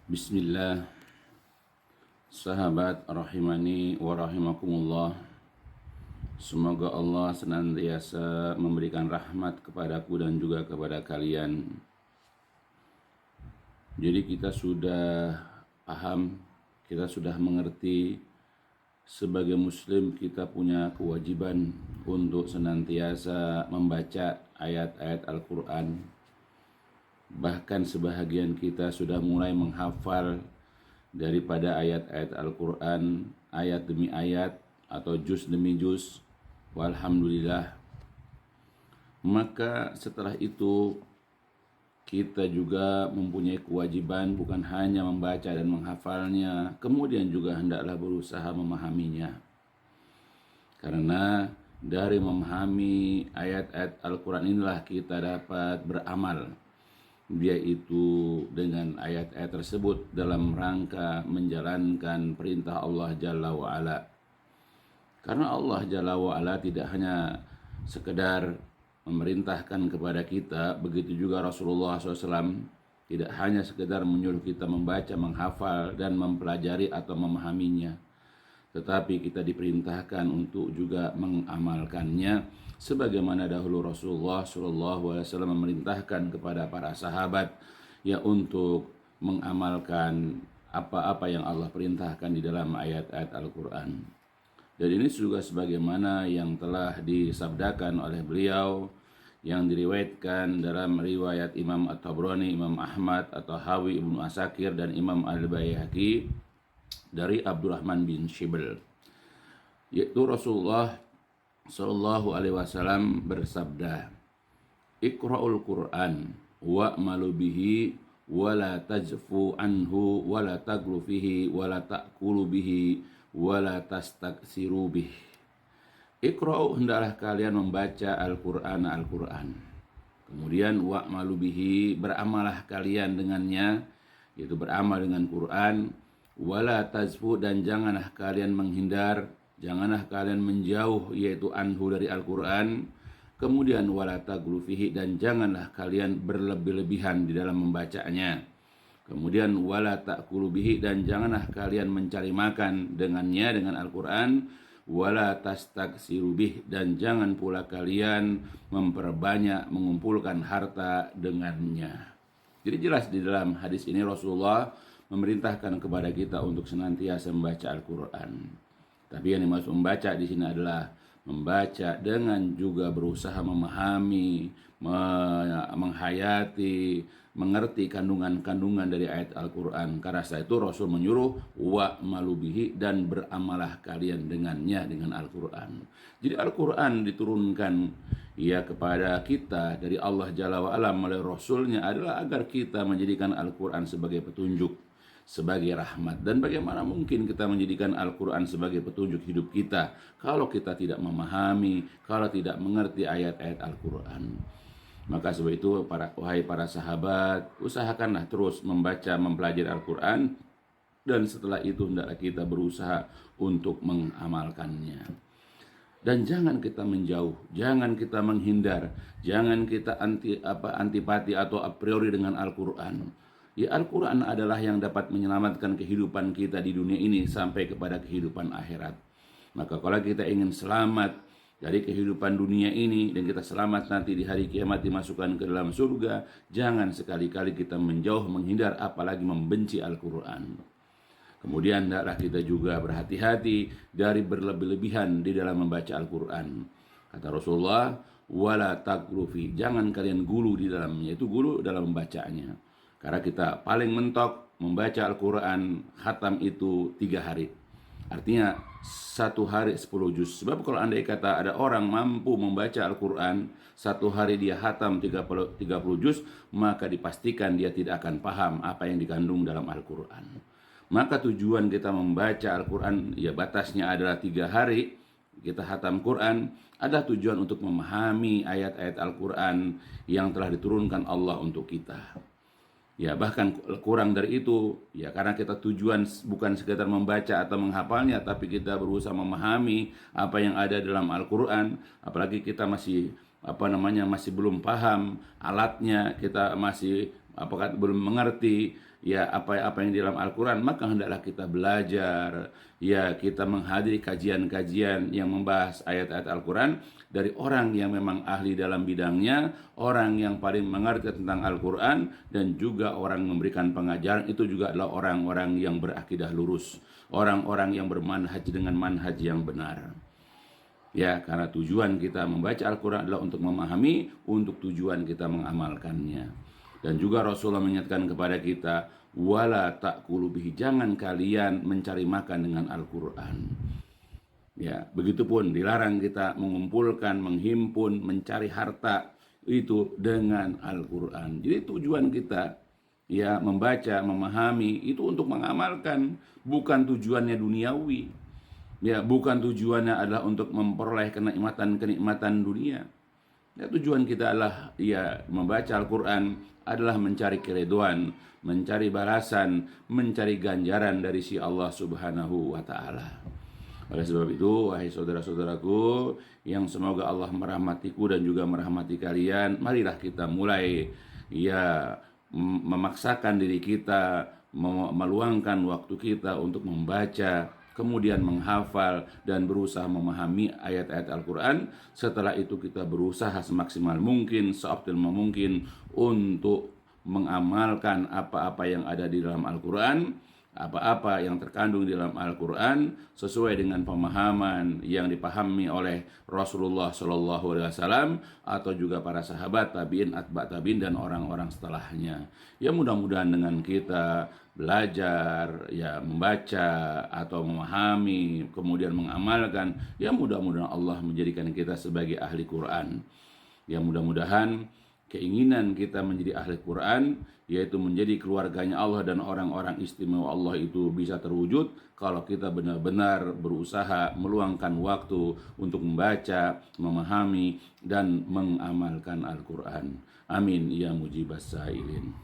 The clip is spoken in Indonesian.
Bismillah, sahabat rahimani wa rahimakumullah. Semoga Allah senantiasa memberikan rahmat kepadaku dan juga kepada kalian. Jadi kita sudah paham, kita sudah mengerti, sebagai muslim kita punya kewajiban untuk senantiasa membaca ayat-ayat Al-Quran. Bahkan sebahagian kita sudah mulai menghafal daripada ayat-ayat Al-Quran, ayat demi ayat atau juz demi juz. Walhamdulillah. Maka setelah itu kita juga mempunyai kewajiban bukan hanya membaca dan menghafalnya, kemudian juga hendaklah berusaha memahaminya. Karena dari memahami ayat-ayat Al-Quran inilah kita dapat beramal, yaitu dengan ayat-ayat tersebut dalam rangka menjalankan perintah Allah Jalla wa'ala. Karena Allah Jalla wa'ala tidak hanya sekedar memerintahkan kepada kita, begitu juga Rasulullah SAW tidak hanya sekedar menyuruh kita membaca, menghafal, dan mempelajari atau memahaminya, tetapi kita diperintahkan untuk juga mengamalkannya, sebagaimana dahulu Rasulullah SAW memerintahkan kepada para sahabat ya untuk mengamalkan apa-apa yang Allah perintahkan di dalam ayat-ayat Al-Quran. Dan ini juga sebagaimana yang telah disabdakan oleh beliau, yang diriwayatkan dalam riwayat Imam At-Tabrani, Imam Ahmad atau Hawi Ibnu Asakir, dan Imam Al-Baihaqi dari Abdurrahman bin Shibl, yaitu Rasulullah Sallallahu Alaihi Wasallam bersabda, Iqra'ul Qur'an wa'malu bihi wa la tajfu anhu wa la taglu fihi wa la ta'kulu bihi wa la tastaksiru bih. Iqra'u, hendaklah kalian membaca Al-Qur'an, kemudian wa'malu bihi, beramalah kalian dengannya, yaitu beramal dengan Quran. Wala tazfu, dan janganlah kalian menghindar, janganlah kalian menjauh, yaitu anhu, dari Al-Quran. Kemudian wala taglu fihi, dan janganlah kalian berlebih-lebihan di dalam membacanya. Kemudian wala ta'kulu bihi, dan janganlah kalian mencari makan dengannya, dengan Al-Quran. Wala tastaksiru bih, dan jangan pula kalian memperbanyak mengumpulkan harta dengannya. Jadi jelas di dalam hadis ini Rasulullah memerintahkan kepada kita untuk senantiasa membaca Al-Quran. Tapi yang dimaksud membaca di sini adalah membaca dengan juga berusaha memahami, menghayati, mengerti kandungan-kandungan dari ayat Al-Quran. Karena setelah itu Rasul menyuruh wa'malu bihi, dan beramalah kalian dengannya, dengan Al-Quran. Jadi Al-Quran diturunkan ya kepada kita dari Allah Jalla wa'ala melalui Rasulnya adalah agar kita menjadikan Al-Quran sebagai petunjuk, sebagai rahmat. Dan bagaimana mungkin kita menjadikan Al-Quran sebagai petunjuk hidup kita kalau kita tidak memahami, kalau tidak mengerti ayat-ayat Al-Quran. Maka sebab itu wahai para sahabat, usahakanlah terus membaca, mempelajari Al-Quran, dan setelah itu hendaklah kita berusaha untuk mengamalkannya. Dan jangan kita menjauh, jangan kita menghindar, jangan kita antipati atau a priori dengan Al-Quran. Ya, Al-Quran adalah yang dapat menyelamatkan kehidupan kita di dunia ini sampai kepada kehidupan akhirat. Maka kalau kita ingin selamat dari kehidupan dunia ini dan kita selamat nanti di hari kiamat dimasukkan ke dalam surga, jangan sekali-kali kita menjauh, menghindar, apalagi membenci Al-Quran. Kemudian hendaklah kita juga berhati-hati dari berlebih-lebihan di dalam membaca Al-Quran. Kata Rasulullah, wala taglufi, jangan kalian gulu di dalamnya, itu gulu dalam membacanya. Karena kita paling mentok membaca Al-Quran, khatam itu 3 hari. Artinya 1 hari 10 juz. Sebab kalau andai kata ada orang mampu membaca Al-Quran, 1 hari dia khatam 30 juz, maka dipastikan dia tidak akan paham apa yang dikandung dalam Al-Quran. Maka tujuan kita membaca Al-Quran, ya batasnya adalah 3 hari, kita khatam Quran, ada tujuan untuk memahami ayat-ayat Al-Quran yang telah diturunkan Allah untuk kita. Ya bahkan kurang dari itu, ya karena kita tujuan bukan sekedar membaca atau menghafalnya, tapi kita berusaha memahami apa yang ada dalam Al-Quran. Apalagi kita masih masih belum paham alatnya, kita masih apakah belum mengerti ya apa yang di dalam Al-Quran, maka hendaklah kita belajar, ya kita menghadiri kajian-kajian yang membahas ayat-ayat Al-Quran dari orang yang memang ahli dalam bidangnya, orang yang paling mengerti tentang Al-Quran, dan juga orang memberikan pengajaran itu juga adalah orang-orang yang berakidah lurus, orang-orang yang bermanhaj dengan manhaj yang benar. Ya, karena tujuan kita membaca Al-Quran adalah untuk memahami, untuk tujuan kita mengamalkannya. Dan juga Rasulullah mengingatkan kepada kita, wala ta'kulu bihi, jangan kalian mencari makan dengan Al-Quran. Ya, begitupun dilarang kita mengumpulkan, menghimpun, mencari harta itu dengan Al-Quran. Jadi tujuan kita ya membaca, memahami itu untuk mengamalkan, bukan tujuannya duniawi. Ya, bukan tujuannya adalah untuk memperoleh kenikmatan dunia. Ya, tujuan kita adalah ya membaca Al-Quran adalah mencari keridhaan, mencari balasan, mencari ganjaran dari si Allah Subhanahu wa taala. Oleh sebab itu, wahai saudara-saudaraku yang semoga Allah merahmatiku dan juga merahmati kalian, marilah kita mulai ya memaksakan diri kita, meluangkan waktu kita untuk membaca, kemudian menghafal dan berusaha memahami ayat-ayat Al-Quran. Setelah itu kita berusaha semaksimal mungkin, seoptimal mungkin untuk mengamalkan apa-apa yang ada di dalam Al-Quran, apa-apa yang terkandung di dalam Al-Quran sesuai dengan pemahaman yang dipahami oleh Rasulullah SAW atau juga para sahabat, tabi'in, atba' tabi'in, dan orang-orang setelahnya. Ya, mudah-mudahan dengan kita belajar, ya membaca atau memahami, kemudian mengamalkan, ya mudah-mudahan Allah menjadikan kita sebagai ahli Quran. Ya, mudah-mudahan keinginan kita menjadi ahli Quran, yaitu menjadi keluarganya Allah dan orang-orang istimewa Allah, itu bisa terwujud kalau kita benar-benar berusaha meluangkan waktu untuk membaca, memahami, dan mengamalkan Al-Quran. Amin ya mujibas sa'ilin.